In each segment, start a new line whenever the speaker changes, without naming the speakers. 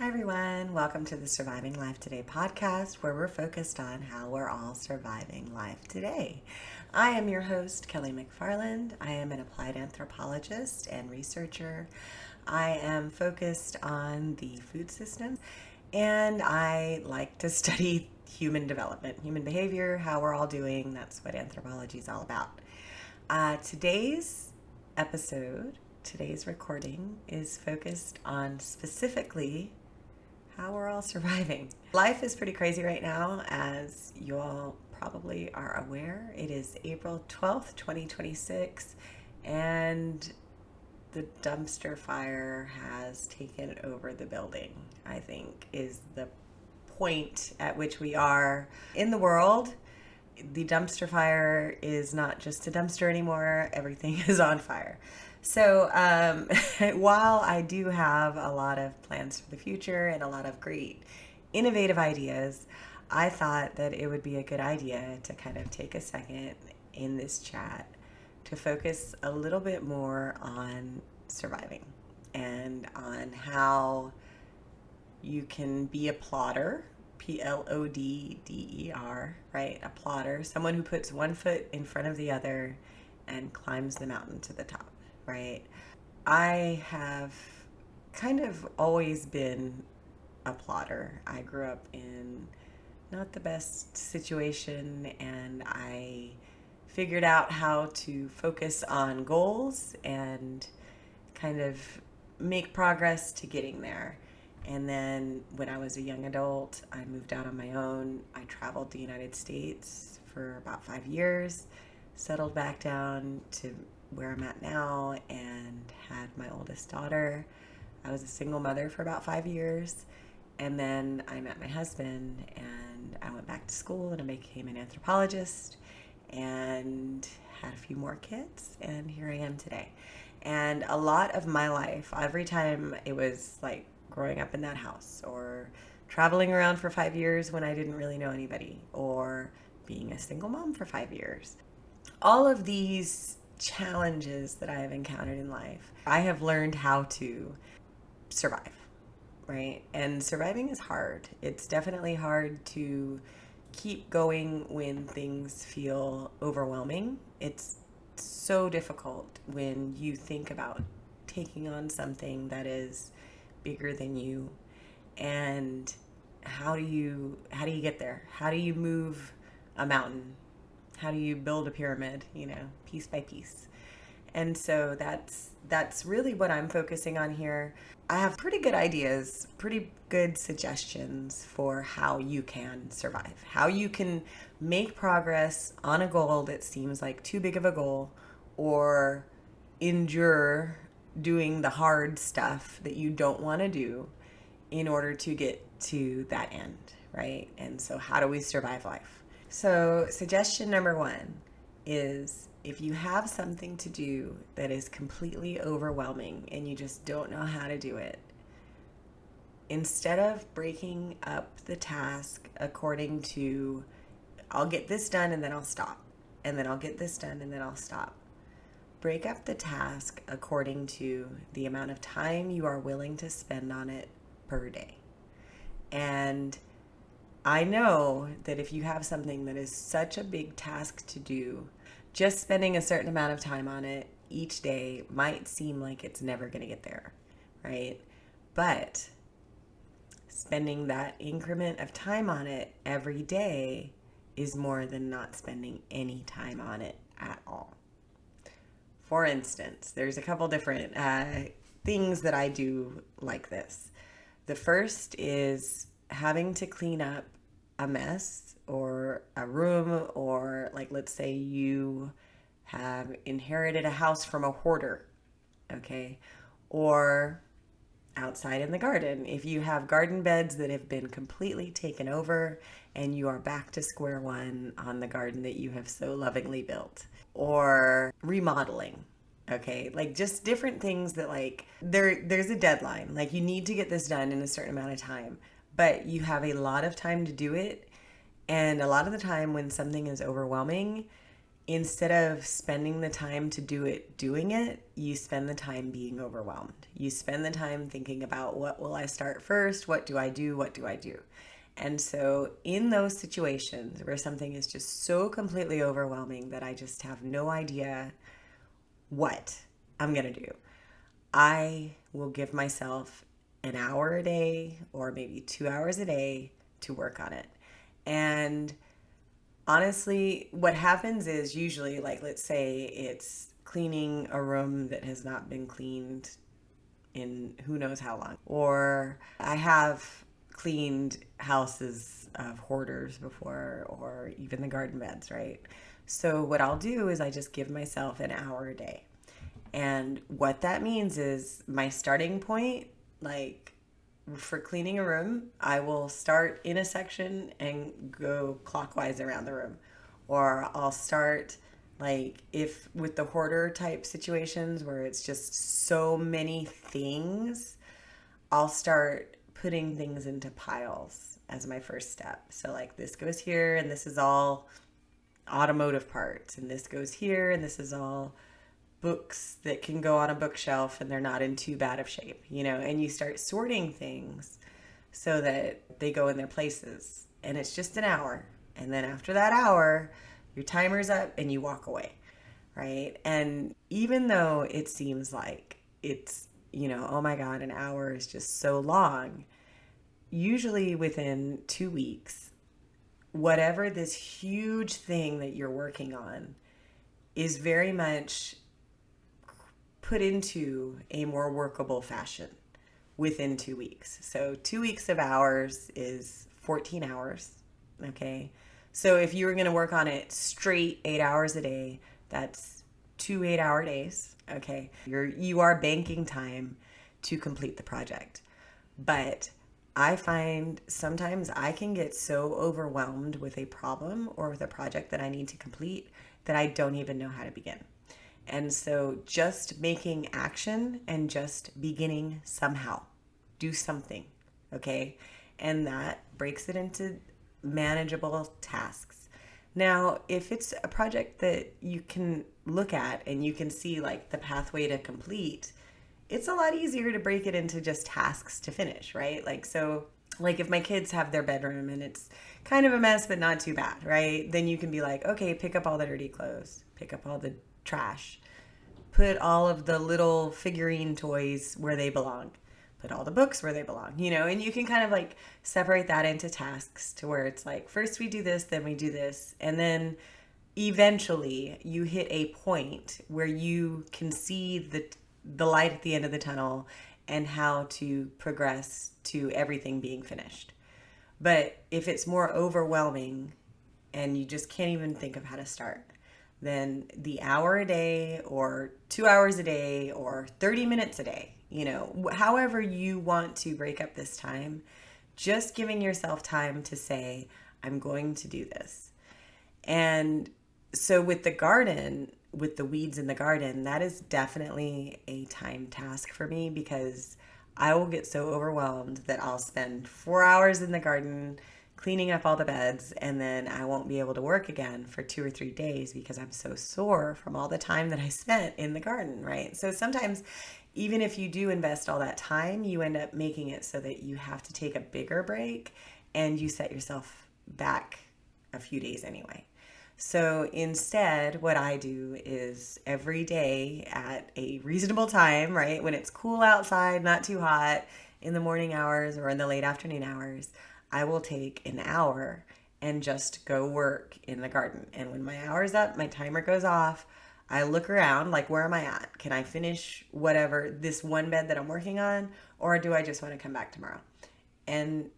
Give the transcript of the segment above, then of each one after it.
Hi, everyone. Welcome to the Surviving Life Today podcast, where we're focused on how we're all surviving life today. I am your host, Kelly McFarland. I am an applied anthropologist and researcher. I am focused on the food system, and I like to study human development, human behavior, how we're all doing. That's what anthropology is all about. Today's recording is focused on specifically how we're all surviving. Life is pretty crazy right now, as you all probably are aware. It is April 12th, 2026, and the dumpster fire has taken over the building, I think, is the point at which we are in the world. The dumpster fire is not just a dumpster anymore. Everything is on fire. So while I do have a lot of plans for the future and a lot of great innovative ideas, I thought that it would be a good idea to kind of take a second in this chat to focus a little bit more on surviving and on how you can be a plodder, Plodder, right? A plodder, someone who puts one foot in front of the other and climbs the mountain to the top, right? I have kind of always been a plodder. I grew up in not the best situation, and I figured out how to focus on goals and kind of make progress to getting there. And then when I was a young adult, I moved out on my own. I traveled the United States for about 5 years, settled back down to where I'm at now, and had my oldest daughter. I was a single mother for about 5 years. And then I met my husband, and I went back to school, and I became an anthropologist and had a few more kids, and here I am today. And a lot of my life, every time it was like growing up in that house, or traveling around for 5 years when I didn't really know anybody, or being a single mom for 5 years. All of these challenges that I have encountered in life, I have learned how to survive, right? And surviving is hard. It's definitely hard to keep going when things feel overwhelming. It's so difficult when you think about taking on something that is bigger than you, and how do you get there? How do you move a mountain? How do you build a pyramid, piece by piece? And so that's really what I'm focusing on here. I have pretty good ideas, pretty good suggestions for how you can survive, how you can make progress on a goal that seems like too big of a goal, or endure doing the hard stuff that you don't want to do in order to get to that end, right? And so how do we survive life? So suggestion number one is, if you have something to do that is completely overwhelming and you just don't know how to do it, instead of breaking up the task according to, I'll get this done and then I'll stop, and then I'll get this done and then I'll stop, break up the task according to the amount of time you are willing to spend on it per day. And I know that if you have something that is such a big task to do, just spending a certain amount of time on it each day might seem like it's never going to get there, right? But spending that increment of time on it every day is more than not spending any time on it at all. For instance, there's a couple different things that I do like this. The first is having to clean up a mess or a room, or like, let's say you have inherited a house from a hoarder, okay? Or outside in the garden, if you have garden beds that have been completely taken over and you are back to square one on the garden that you have so lovingly built, or remodeling, okay? Like, just different things that, like, there's a deadline, like you need to get this done in a certain amount of time, but you have a lot of time to do it. And a lot of the time when something is overwhelming, instead of spending the time to do it doing it, you spend the time being overwhelmed. You spend the time thinking about, what will I start first? What do I do? What do I do? And so in those situations where something is just so completely overwhelming that I just have no idea what I'm going to do, I will give myself an hour a day or maybe 2 hours a day to work on it. And honestly, what happens is usually, like, let's say it's cleaning a room that has not been cleaned in who knows how long. Or I have cleaned houses of hoarders before, or even the garden beds, right? So what I'll do is I just give myself an hour a day. And what that means is my starting point, like for cleaning a room, I will start in a section and go clockwise around the room. Or I'll start, like, if with the hoarder type situations where it's just so many things, I'll start putting things into piles as my first step. So, like, this goes here, and this is all automotive parts, and this goes here, and this is all books that can go on a bookshelf and they're not in too bad of shape, and you start sorting things so that they go in their places. And it's just an hour. And then after that hour, your timer's up and you walk away, right? And even though it seems like it's, oh my God, an hour is just so long, usually within 2 weeks, whatever this huge thing that you're working on is very much put into a more workable fashion within 2 weeks. So 2 weeks of hours is 14 hours. Okay. So if you were going to work on it straight 8 hours a day, that's 2 8-hour days. Okay. You are banking time to complete the project. But I find sometimes I can get so overwhelmed with a problem or with a project that I need to complete that I don't even know how to begin. And so just making action and just beginning somehow, do something, okay? And that breaks it into manageable tasks. Now, if it's a project that you can look at and you can see, like, the pathway to complete, it's a lot easier to break it into just tasks to finish, right? Like, so, like, if my kids have their bedroom and it's kind of a mess but not too bad, right? Then you can be like, okay, pick up all the dirty clothes, pick up all the trash, put all of the little figurine toys where they belong, put all the books where they belong, and you can kind of like separate that into tasks to where it's like, first we do this, then we do this. And then eventually you hit a point where you can see the light at the end of the tunnel and how to progress to everything being finished. But if it's more overwhelming and you just can't even think of how to start, then the hour a day or 2 hours a day or 30 minutes a day, however you want to break up this time, just giving yourself time to say, I'm going to do this. And so with the garden, with the weeds in the garden, that is definitely a time task for me, because I will get so overwhelmed that I'll spend 4 hours in the garden cleaning up all the beds, and then I won't be able to work again for 2 or 3 days because I'm so sore from all the time that I spent in the garden, right? So sometimes, even if you do invest all that time, you end up making it so that you have to take a bigger break and you set yourself back a few days anyway. So instead, what I do is every day at a reasonable time, right, when it's cool outside, not too hot, in the morning hours or in the late afternoon hours, I will take an hour and just go work in the garden. And when my hour's up, my timer goes off, I look around, like, where am I at? Can I finish whatever, this one bed that I'm working on? Or do I just want to come back tomorrow? And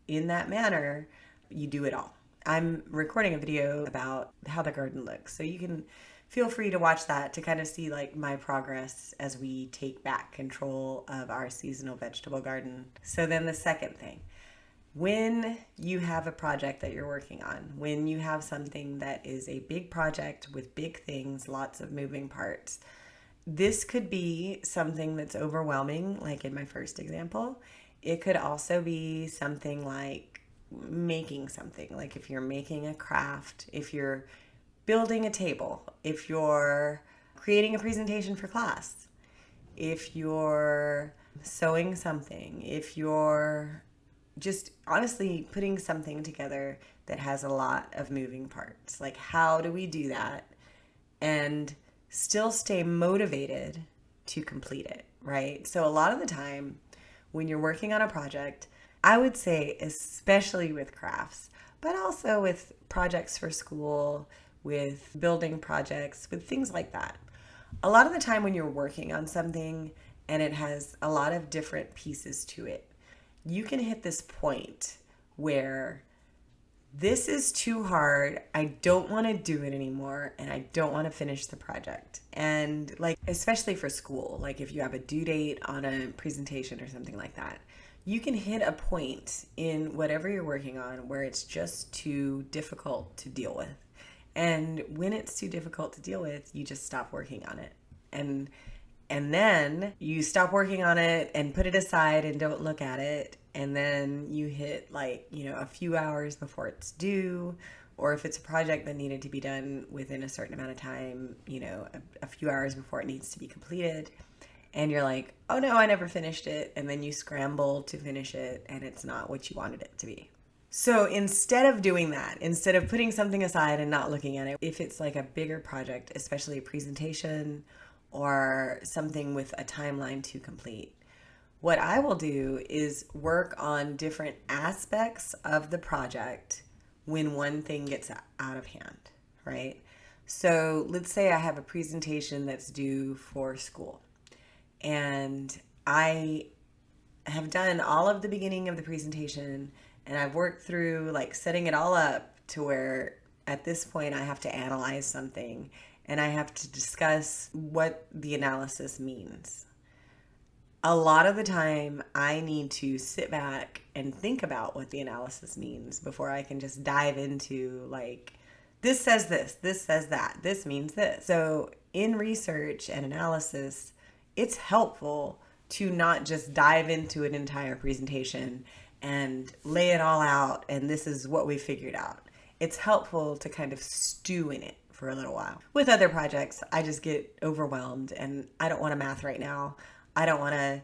in that manner, you do it all. I'm recording a video about how the garden looks, so you can feel free to watch that to kind of see, like, my progress as we take back control of our seasonal vegetable garden. So then the second thing, when you have a project that you're working on, when you have something that is a big project with big things, lots of moving parts, this could be something that's overwhelming, like in my first example. It could also be something like making something, like if you're making a craft, if you're building a table, if you're creating a presentation for class, if you're sewing something, if you're just honestly putting something together that has a lot of moving parts. Like, how do we do that and still stay motivated to complete it, right? So a lot of the time when you're working on a project, I would say, especially with crafts, but also with projects for school, with building projects, with things like that. A lot of the time when you're working on something and it has a lot of different pieces to it, you can hit this point where this is too hard. I don't want to do it anymore and I don't want to finish the project. And like, especially for school, like if you have a due date on a presentation or something like that, you can hit a point in whatever you're working on where it's just too difficult to deal with. And when it's too difficult to deal with, you just stop working on it. And then you stop working on it and put it aside and don't look at it. And then you hit like, a few hours before it's due, or if it's a project that needed to be done within a certain amount of time, a few hours before it needs to be completed. And you're like, oh no, I never finished it. And then you scramble to finish it and it's not what you wanted it to be. So instead of doing that, instead of putting something aside and not looking at it, if it's like a bigger project, especially a presentation or something with a timeline to complete, what I will do is work on different aspects of the project when one thing gets out of hand, right? So let's say I have a presentation that's due for school and I have done all of the beginning of the presentation and I've worked through like setting it all up to where at this point I have to analyze something and I have to discuss what the analysis means. A lot of the time I need to sit back and think about what the analysis means before I can just dive into like, this says that, this means this. So in research and analysis, it's helpful to not just dive into an entire presentation and lay it all out and this is what we figured out. It's helpful to kind of stew in it for a little while. With other projects, I just get overwhelmed and I don't want to math right now. I don't want to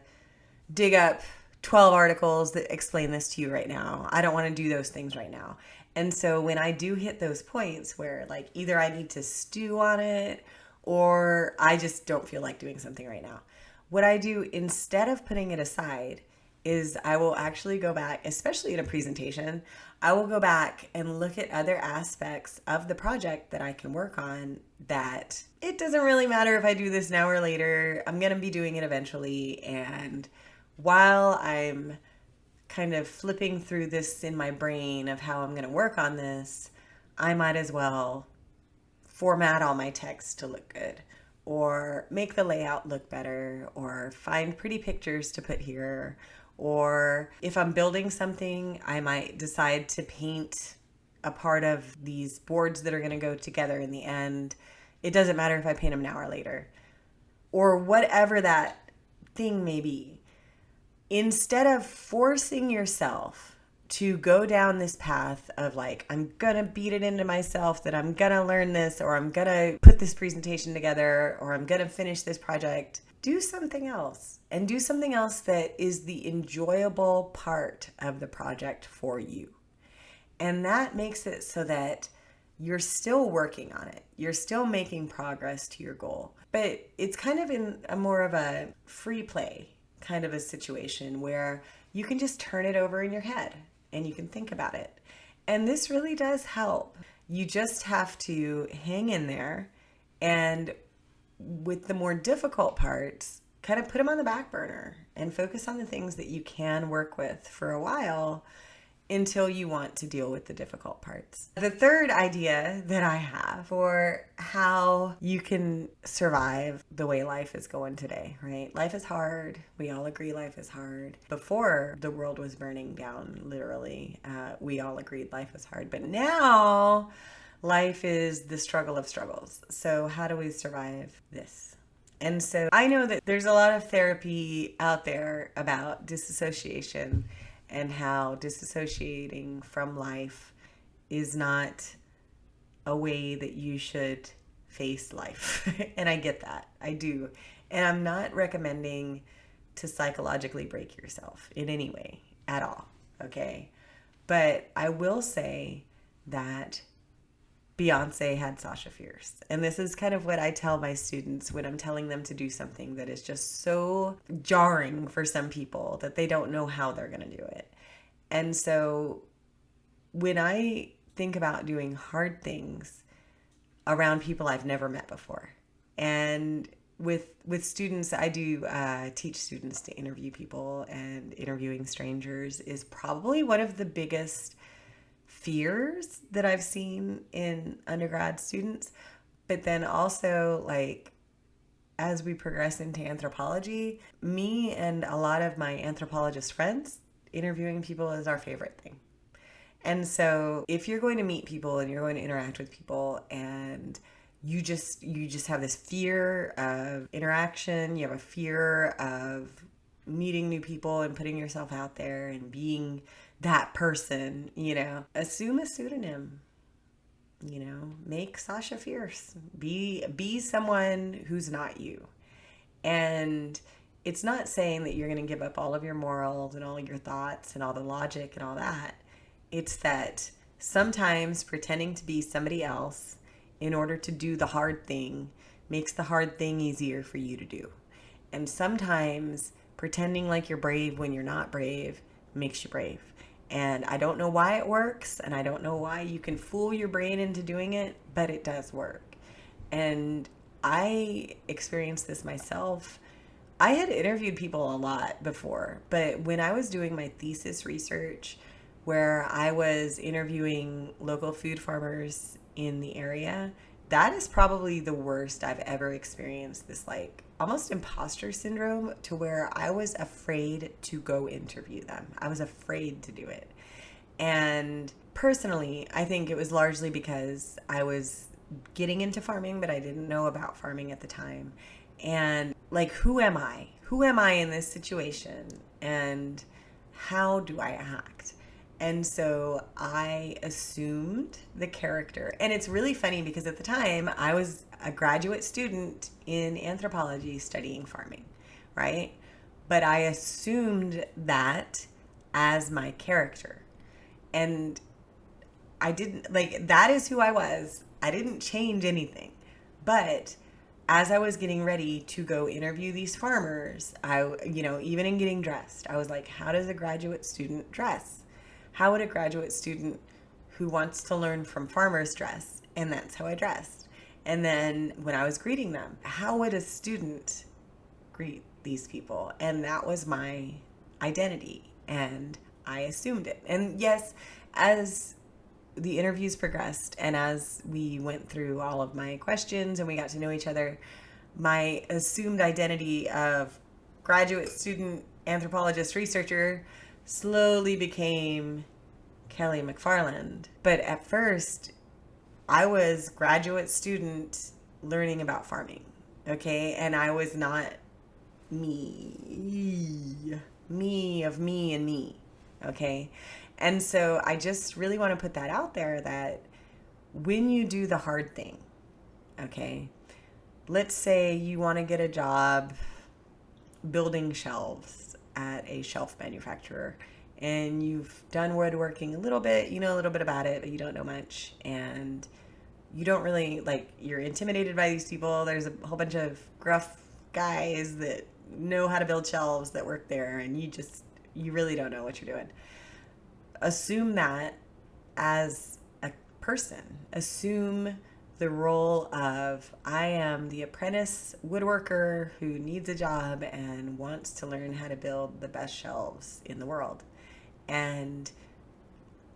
dig up 12 articles that explain this to you right now. I don't want to do those things right now. And so when I do hit those points where like either I need to stew on it or I just don't feel like doing something right now, what I do instead of putting it aside is I will actually go back, especially in a presentation, I will go back and look at other aspects of the project that I can work on that it doesn't really matter if I do this now or later. I'm going to be doing it eventually. And while I'm kind of flipping through this in my brain of how I'm going to work on this, I might as well format all my text to look good or make the layout look better or find pretty pictures to put here. Or if I'm building something, I might decide to paint a part of these boards that are going to go together in the end. It doesn't matter if I paint them now or later. Or whatever that thing may be. Instead of forcing yourself to go down this path of like, I'm going to beat it into myself that I'm going to learn this, or I'm going to put this presentation together, or I'm going to finish this project, do something else. And do something else that is the enjoyable part of the project for you. And that makes it so that you're still working on it. You're still making progress to your goal. But it's kind of in a more of a free play kind of a situation where you can just turn it over in your head and you can think about it. And this really does help. You just have to hang in there and with the more difficult parts, kind of put them on the back burner and focus on the things that you can work with for a while until you want to deal with the difficult parts. The third idea that I have for how you can survive the way life is going today, right? Life is hard. We all agree life is hard. Before the world was burning down, literally, we all agreed life was hard. But now life is the struggle of struggles. So how do we survive this? And so I know that there's a lot of therapy out there about disassociation and how disassociating from life is not a way that you should face life. And I get that. I do. And I'm not recommending to psychologically break yourself in any way at all. Okay. But I will say that Beyonce had Sasha Fierce. And this is kind of what I tell my students when I'm telling them to do something that is just so jarring for some people that they don't know how they're going to do it. And so when I think about doing hard things around people I've never met before, and with students, I do teach students to interview people, and interviewing strangers is probably one of the biggest fears that I've seen in undergrad students. But then also, like, as we progress into anthropology, me and a lot of my anthropologist friends, interviewing people is our favorite thing. And so if you're going to meet people and you're going to interact with people, and you just have this fear of interaction, you have a fear of meeting new people and putting yourself out there and being that person, assume a pseudonym. Make Sasha Fierce. Be someone who's not you. And it's not saying that you're going to give up all of your morals and all your thoughts and all the logic and all that. It's that sometimes pretending to be somebody else in order to do the hard thing makes the hard thing easier for you to do. And sometimes pretending like you're brave when you're not brave makes you brave. And I don't know why it works, and I don't know why you can fool your brain into doing it, but it does work. And I experienced this myself. I had interviewed people a lot before, but when I was doing my thesis research, where I was interviewing local food farmers in the area, that is probably the worst I've ever experienced. This like almost imposter syndrome, to where I was afraid to go interview them. I was afraid to do it. And personally, I think it was largely because I was getting into farming, but I didn't know about farming at the time. And like, who am I? Who am I in this situation? And how do I act? And so I assumed the character. And it's really funny because at the time I was a graduate student in anthropology studying farming, right? But I assumed that as my character. And I didn't, like, that is who I was. I didn't change anything. But as I was getting ready to go interview these farmers, even in getting dressed, I was like, how does a graduate student dress? How would a graduate student who wants to learn from farmers dress? And that's how I dressed. And then when I was greeting them, how would a student greet these people? And that was my identity. And I assumed it. And yes, as the interviews progressed and as we went through all of my questions and we got to know each other, my assumed identity of graduate student, anthropologist, researcher slowly became Kelly McFarland. But at first, I was graduate student learning about farming, okay? And I was not me of me and me, okay? And so I just really want to put that out there, that when you do the hard thing, okay, let's say you want to get a job building shelves at a shelf manufacturer, and you've done woodworking a little bit, you know a little bit about it, but you don't know much, and you don't really, like, you're intimidated by these people. There's a whole bunch of gruff guys that know how to build shelves that work there, and you really don't know what you're doing. Assume that as a person. Assume the role of, I am the apprentice woodworker who needs a job and wants to learn how to build the best shelves in the world. And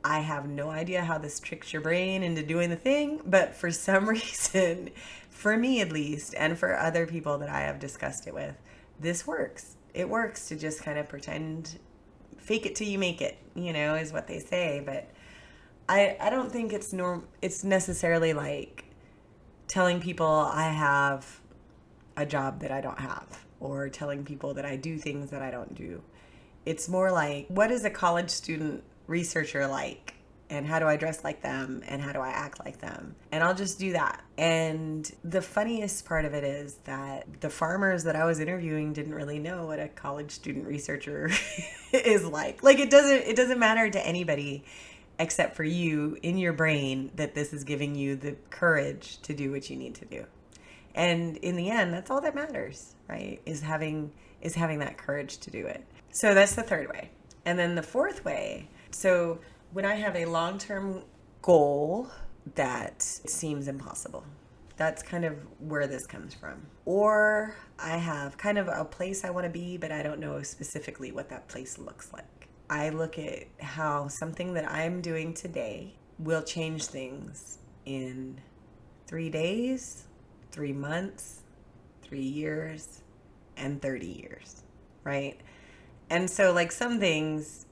I have no idea how this tricks your brain into doing the thing, but for some reason, for me at least, and for other people that I have discussed it with, this works. It works to just kind of pretend, fake it till you make it, is what they say. But I don't think it's necessarily like telling people I have a job that I don't have, or telling people that I do things that I don't do. It's more like, what is a college student researcher like? and how do I dress like them and how do I act like them? And I'll just do that. And the funniest part of it is that the farmers that I was interviewing didn't really know what a college student researcher is like. Like it doesn't matter to anybody except for you in your brain that this is giving you the courage to do what you need to do. And in the end, that's all that matters, right? Is having that courage to do it. So that's the third way. And then the fourth way, so when I have a long-term goal that seems impossible, that's kind of where this comes from. Or I have kind of a place I want to be, but I don't know specifically what that place looks like. I look at how something that I'm doing today will change things in 3 days, 3 months, 3 years, and 30 years, right? And so like some things,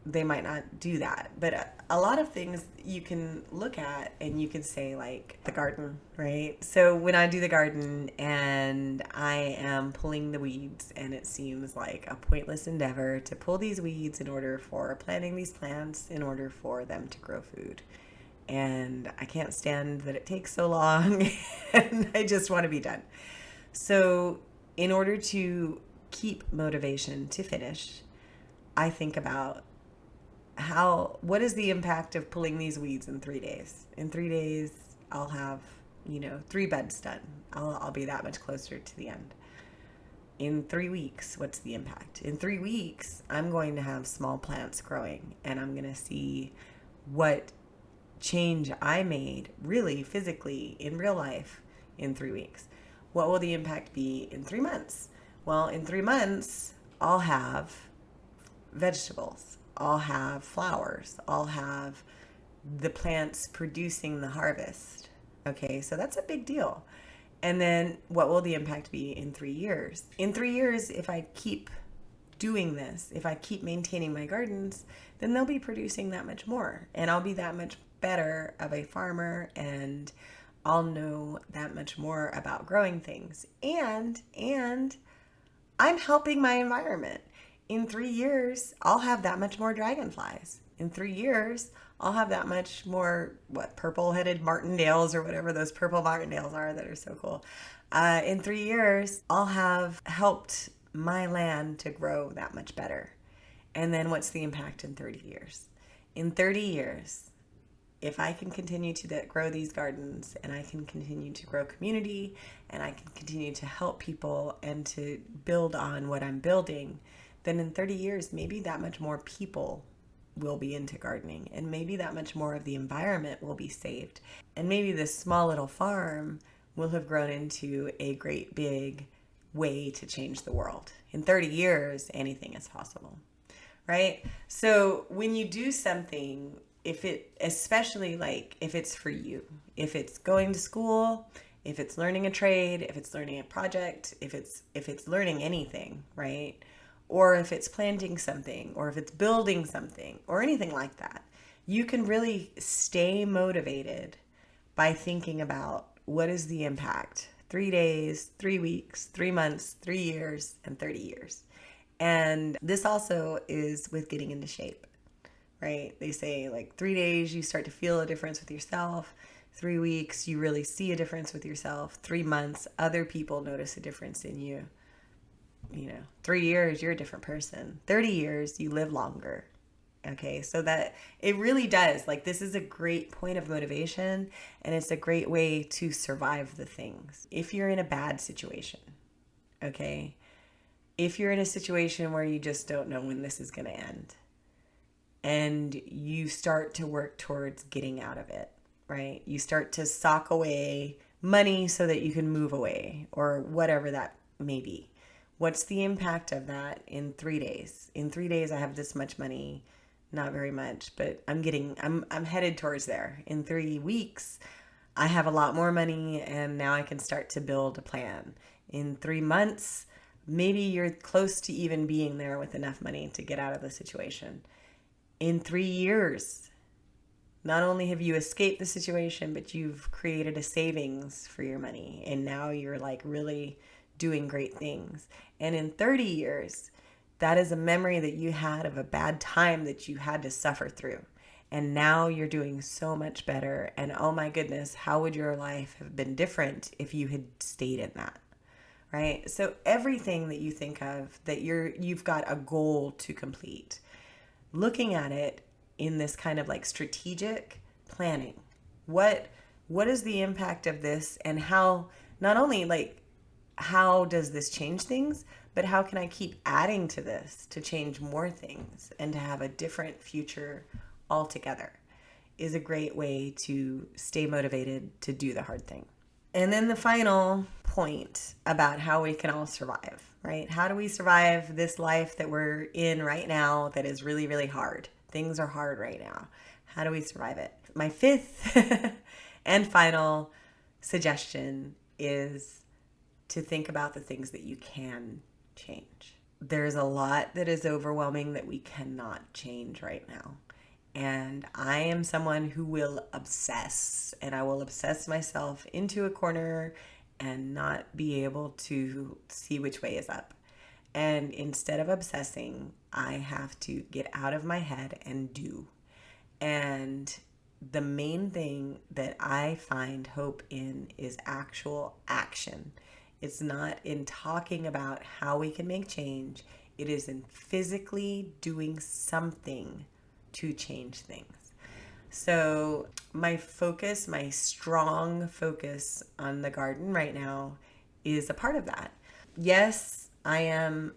they might not do that, but a lot of things you can look at and you can say like the garden, right? So when I do the garden and I am pulling the weeds and it seems like a pointless endeavor to pull these weeds in order for planting these plants in order for them to grow food. And I can't stand that it takes so long and I just want to be done. So in order to keep motivation to finish, I think about what is the impact of pulling these weeds in 3 days? In 3 days, I'll have, 3 beds done. I'll be that much closer to the end. In 3 weeks, what's the impact? In 3 weeks, I'm going to have small plants growing and I'm going to see what change I made really physically in real life in 3 weeks. What will the impact be in 3 months? Well, in 3 months, I'll have vegetables. I'll have flowers. I'll have the plants producing the harvest. Okay, so that's a big deal. And then what will the impact be in 3 years? In 3 years, if I keep doing this, if I keep maintaining my gardens, then they'll be producing that much more. And I'll be that much better of a farmer and I'll know that much more about growing things. And I'm helping my environment. In 3 years, I'll have that much more dragonflies. In 3 years, I'll have that much more, purple-headed martingales or whatever those purple martingales are that are so cool. In 3 years, I'll have helped my land to grow that much better. And then what's the impact in 30 years? In 30 years, if I can continue to grow these gardens and I can continue to grow community and I can continue to help people and to build on what I'm building, then in 30 years, maybe that much more people will be into gardening and maybe that much more of the environment will be saved. And maybe this small little farm will have grown into a great big way to change the world. In 30 years, anything is possible, right? So when you do something, especially like if it's for you, if it's going to school, if it's learning a trade, if it's learning a project, if it's learning anything, right? Or if it's planting something, or if it's building something, or anything like that, you can really stay motivated by thinking about what is the impact? 3 days, 3 weeks, 3 months, 3 years, and 30 years. And this also is with getting into shape, right? They say like 3 days, you start to feel a difference with yourself. 3 weeks, you really see a difference with yourself. 3 months, other people notice a difference in you. 3 years, you're a different person. 30 years, you live longer. Okay, so that it really does. Like, this is a great point of motivation, and it's a great way to survive the things. If you're in a bad situation, okay, if you're in a situation where you just don't know when this is going to end, and you start to work towards getting out of it, right? You start to sock away money so that you can move away, or whatever that may be. What's the impact of that in 3 days? In 3 days, I have this much money, not very much, but I'm headed towards there. In 3 weeks, I have a lot more money and now I can start to build a plan. In 3 months, maybe you're close to even being there with enough money to get out of the situation. In 3 years, not only have you escaped the situation, but you've created a savings for your money. And now you're like really doing great things. And in 30 years, that is a memory that you had of a bad time that you had to suffer through. and now you're doing so much better. And oh my goodness, how would your life have been different if you had stayed in that? Right? So everything that you think of that you've got a goal to complete, looking at it in this kind of like strategic planning. What is the impact of this, and how, not only like how does this change things, but how can I keep adding to this to change more things and to have a different future altogether, is a great way to stay motivated to do the hard thing. And then the final point about how we can all survive, right? How do we survive this life that we're in right now that is really, really hard? Things are hard right now. How do we survive it? My fifth and final suggestion is to think about the things that you can change. There's a lot that is overwhelming that we cannot change right now. And I am someone who will obsess, and I will obsess myself into a corner and not be able to see which way is up. And instead of obsessing, I have to get out of my head and do. And the main thing that I find hope in is actual action. It's not in talking about how we can make change. It is in physically doing something to change things. So my focus, my strong focus on the garden right now is a part of that. Yes, I am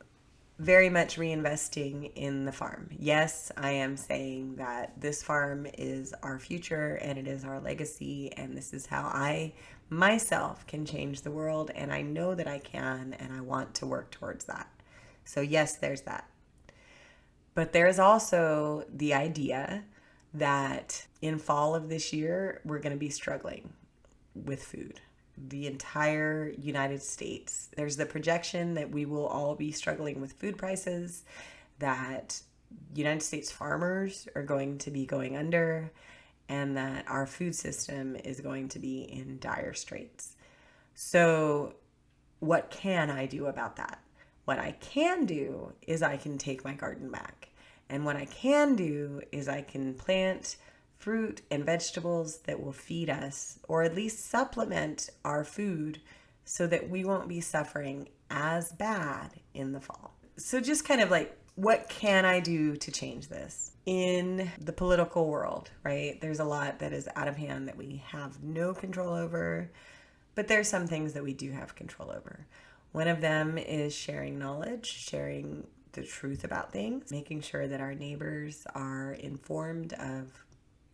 very much reinvesting in the farm. Yes, I am saying that this farm is our future and it is our legacy, and this is how I myself can change the world, and I know that I can, and I want to work towards that. So yes, there's that. But there's also the idea that in fall of this year, we're going to be struggling with food. The entire United States. There's the projection that we will all be struggling with food prices, that United States farmers are going to be going under, and that our food system is going to be in dire straits. So what can I do about that? What I can do is I can take my garden back. And what I can do is I can plant fruit and vegetables that will feed us, or at least supplement our food, so that we won't be suffering as bad in the fall. So just kind of like, what can I do to change this? In the political world, right? There's a lot that is out of hand that we have no control over, but there's some things that we do have control over. One of them is sharing knowledge, sharing the truth about things, making sure that our neighbors are informed of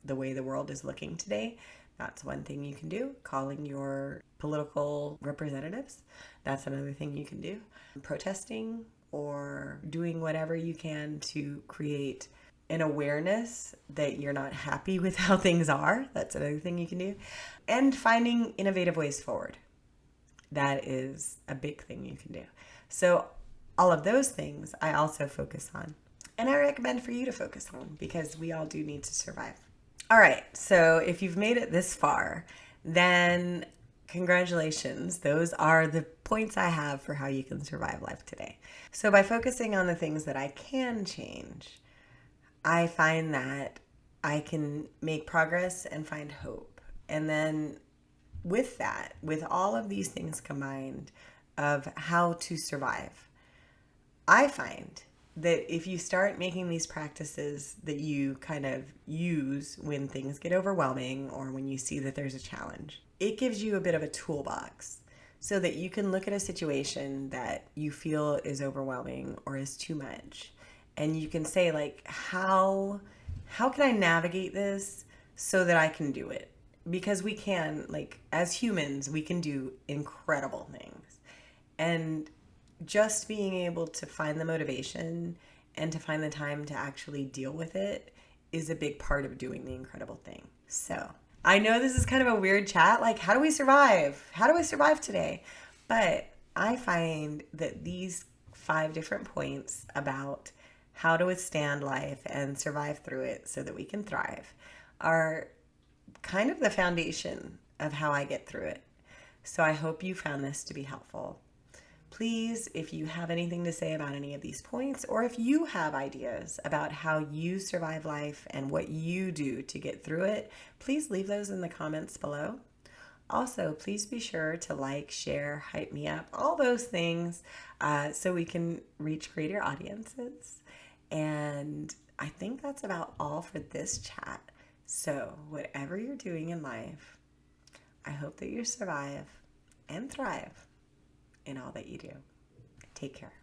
the way the world is looking today. That's one thing you can do. Calling your political representatives, that's another thing you can do. Protesting or doing whatever you can to create an awareness that you're not happy with how things are. That's another thing you can do. And finding innovative ways forward. That is a big thing you can do. So all of those things I also focus on. And I recommend for you to focus on, because we all do need to survive. All right, so if you've made it this far, then congratulations. Those are the points I have for how you can survive life today. So by focusing on the things that I can change, I find that I can make progress and find hope. And then with that, with all of these things combined of how to survive, I find that if you start making these practices that you kind of use when things get overwhelming or when you see that there's a challenge, it gives you a bit of a toolbox so that you can look at a situation that you feel is overwhelming or is too much, and you can say, like, how can I navigate this so that I can do it? Because we can, like, as humans, we can do incredible things. And just being able to find the motivation and to find the time to actually deal with it is a big part of doing the incredible thing. So I know this is kind of a weird chat, like, how do we survive? How do I survive today? But I find that these 5 different points about how to withstand life and survive through it so that we can thrive are kind of the foundation of how I get through it. So I hope you found this to be helpful. Please, if you have anything to say about any of these points, or if you have ideas about how you survive life and what you do to get through it, please leave those in the comments below. Also, please be sure to like, share, hype me up, all those things, so we can reach greater audiences. And I think that's about all for this chat. So, whatever you're doing in life, I hope that you survive and thrive in all that you do. Take care.